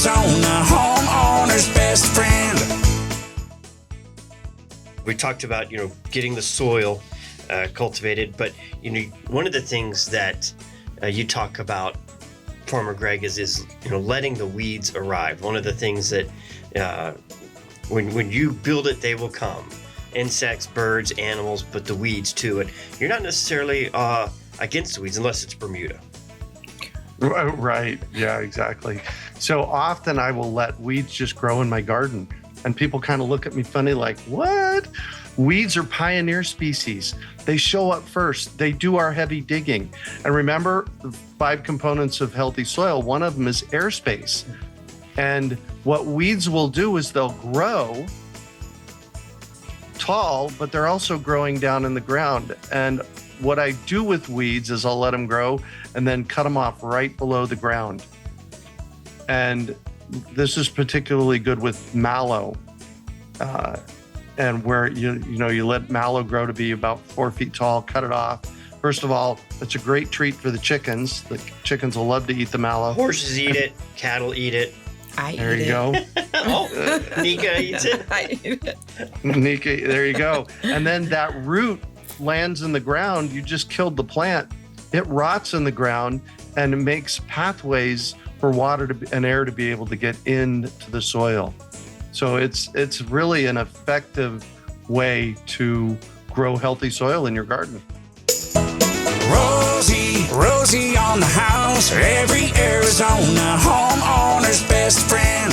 Arizona, homeowner's best friend. We talked about, getting the soil cultivated, but, one of the things that you talk about, Farmer Greg, is letting the weeds arrive. One of the things that when you build it, they will come. Insects, birds, animals, but the weeds too. And you're not necessarily against the weeds unless it's Bermuda. Right. Yeah, exactly. So often I will let weeds just grow in my garden, and people kind of look at me funny like, what? Weeds are pioneer species. They show up first. They do our heavy digging. And remember, the 5 components of healthy soil, one of them is airspace. And what weeds will do is they'll grow tall, but they're also growing down in the ground. And what I do with weeds is I'll let them grow and then cut them off right below the ground. And this is particularly good with mallow. And where you let mallow grow to be about 4 feet tall, cut it off. First of all, it's a great treat for the chickens. The chickens will love to eat the mallow. Horses eat it, cattle eat it. There you go. Oh, Nika eats it. I eat it. Nika, there you go. And then that root lands in the ground. You just killed the plant. It rots in the ground and it makes pathways for water and air to be able to get into the soil. So it's really an effective way to grow healthy soil in your garden. Rosie on the house, every Arizona homeowner's best friend.